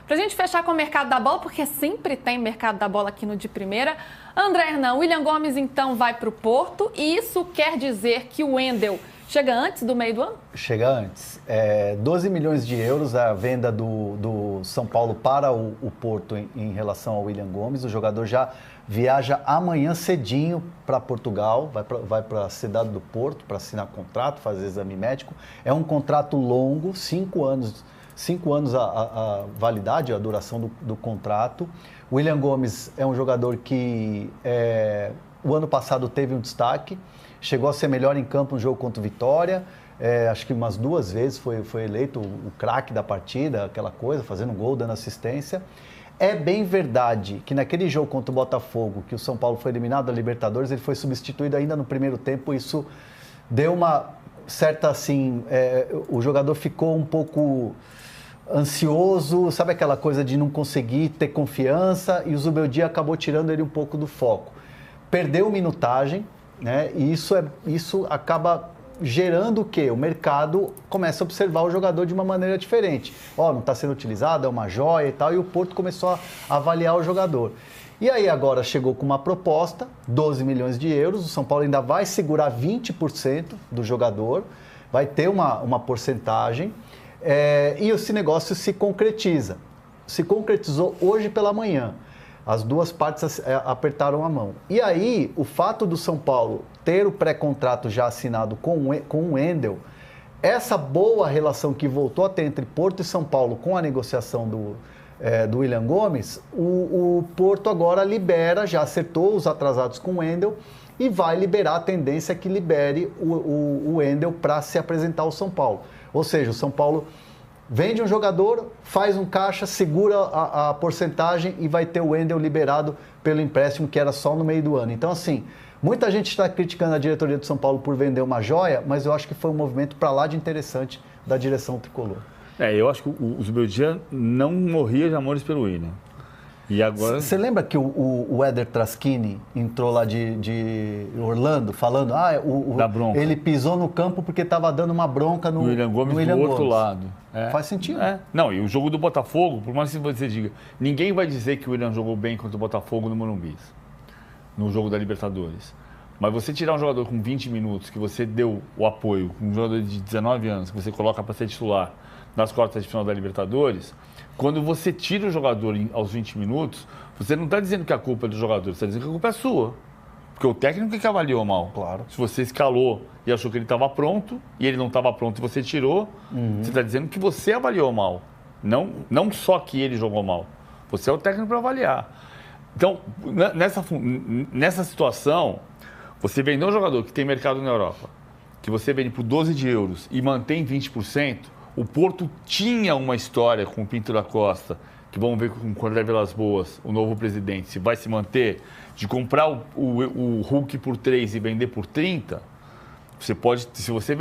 Para a gente fechar com o mercado da bola, porque sempre tem mercado da bola aqui no De Primeira. André Hernan, William Gomes então vai para o Porto e isso quer dizer que o Wendel chega antes do meio do ano? Chega antes. 12 milhões de euros a venda do São Paulo para o Porto em relação ao William Gomes. O jogador já viaja amanhã cedinho para Portugal, vai para a cidade do Porto para assinar contrato, fazer exame médico. É um contrato longo, 5 anos. 5 anos a validade, a duração do contrato. O William Gomes é um jogador que o ano passado teve um destaque, chegou a ser melhor em campo no jogo contra o Vitória, acho que umas 2 vezes foi eleito o craque da partida, aquela coisa, fazendo gol, dando assistência. É bem verdade que naquele jogo contra o Botafogo, que o São Paulo foi eliminado da Libertadores, ele foi substituído ainda no primeiro tempo, isso deu uma certa, assim, o jogador ficou um pouco ansioso, sabe aquela coisa de não conseguir ter confiança, e o Zubeldia acabou tirando ele um pouco do foco. Perdeu minutagem, né? E isso acaba gerando o quê? O mercado começa a observar o jogador de uma maneira diferente. Não está sendo utilizado, é uma joia e tal, e o Porto começou a avaliar o jogador. E aí agora chegou com uma proposta, 12 milhões de euros, o São Paulo ainda vai segurar 20% do jogador, vai ter uma porcentagem, e esse negócio se concretiza. Se concretizou hoje pela manhã. As duas partes apertaram a mão. E aí, o fato do São Paulo ter o pré-contrato já assinado com o Wendel, essa boa relação que voltou a ter entre Porto e São Paulo com a negociação do William Gomes, o Porto agora libera, já acertou os atrasados com o Wendel e vai liberar a tendência que libere o Wendel para se apresentar ao São Paulo. Ou seja, o São Paulo vende um jogador, faz um caixa, segura a porcentagem e vai ter o Wendel liberado pelo empréstimo, que era só no meio do ano. Então, assim, muita gente está criticando a diretoria do São Paulo por vender uma joia, mas eu acho que foi um movimento para lá de interessante da direção tricolor. Eu acho que o Zubeldia não morria de amores pelo William. E agora... Você lembra que o Éder Traschini entrou lá de Orlando falando da bronca. Ele pisou no campo porque estava dando uma bronca no William Gomes do outro lado. Faz sentido. Não, e o jogo do Botafogo, por mais que você diga, ninguém vai dizer que o William jogou bem contra o Botafogo no Morumbi, no jogo da Libertadores. Mas você tirar um jogador com 20 minutos, que você deu o apoio, um jogador de 19 anos, que você coloca para ser titular nas quartas de final da Libertadores, quando você tira o jogador aos 20 minutos, você não está dizendo que a culpa é do jogador, você está dizendo que a culpa é sua. Porque o técnico é que avaliou mal. Claro. Se você escalou e achou que ele estava pronto, e ele não estava pronto e você tirou, você está dizendo que você avaliou mal. Não só que ele jogou mal. Você é o técnico para avaliar. Então, nessa situação, você vender um jogador que tem mercado na Europa, que você vende por 12 de euros e mantém 20%, o Porto tinha uma história com o Pinto da Costa, que vamos ver com o André Vilas Boas, o novo presidente, se vai se manter, de comprar o Hulk por 3 e vender por 30, você pode, se você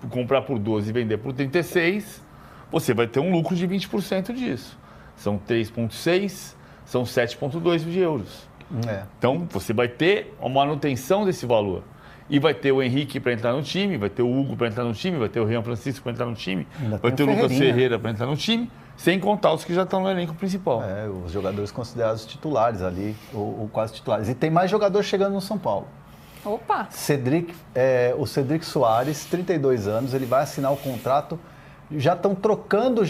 comprar por 12 e vender por 36, você vai ter um lucro de 20% disso. São 3,6, são 7,2 de euros. Então, você vai ter uma manutenção desse valor. E vai ter o Henrique para entrar no time, vai ter o Hugo para entrar no time, vai ter o Rian Francisco para entrar no time, vai ter o Lucas Ferreira para entrar no time, sem contar os que já estão no elenco principal. Os jogadores considerados titulares ali, ou quase titulares. E tem mais jogador chegando no São Paulo. Opa! O Cedric Soares, 32 anos, ele vai assinar o contrato. Já estão trocando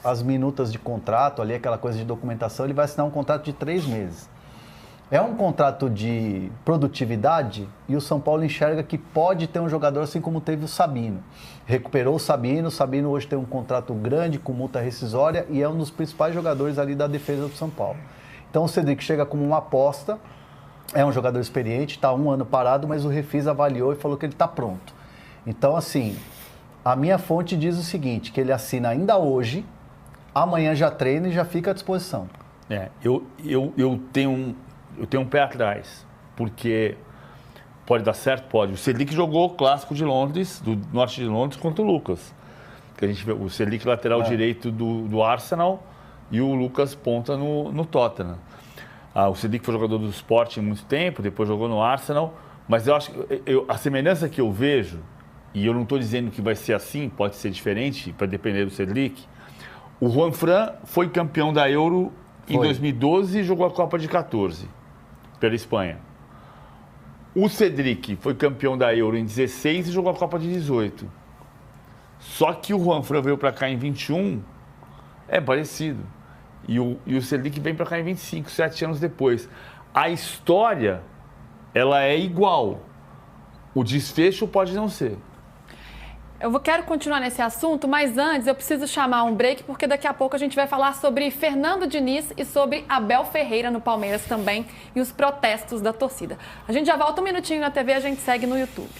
as minutas de contrato, ali aquela coisa de documentação, ele vai assinar um contrato de 3 meses. É um contrato de produtividade e o São Paulo enxerga que pode ter um jogador assim como teve o Sabino. Recuperou o Sabino hoje tem um contrato grande com multa rescisória e é um dos principais jogadores ali da defesa do São Paulo. Então o Cedric chega como uma aposta, é um jogador experiente, está 1 ano parado, mas o Refis avaliou e falou que ele está pronto. Então assim, a minha fonte diz o seguinte, que ele assina ainda hoje, amanhã já treina e já fica à disposição. Eu tenho um pé atrás, porque pode dar certo, pode. O Cedric jogou o clássico de Londres, do norte de Londres, contra o Lucas. Que a gente vê o Cedric lateral direito do Arsenal e o Lucas ponta no Tottenham. O Cedric foi jogador do Sporting há muito tempo, depois jogou no Arsenal, mas eu acho que a semelhança que eu vejo, e eu não estou dizendo que vai ser assim, pode ser diferente, para depender do Cedric, O Juanfran foi campeão da Euro em 2012 e jogou a Copa de 14 pela Espanha. O Cedric foi campeão da Euro em 16 e jogou a Copa de 18. Só que o Juanfran veio para cá em 21, é parecido. E o Cedric vem para cá em 25, 7 anos depois. A história, ela é igual. O desfecho pode não ser. Quero continuar nesse assunto, mas antes eu preciso chamar um break, porque daqui a pouco a gente vai falar sobre Fernando Diniz e sobre Abel Ferreira no Palmeiras também e os protestos da torcida. A gente já volta um minutinho na TV, a gente segue no YouTube.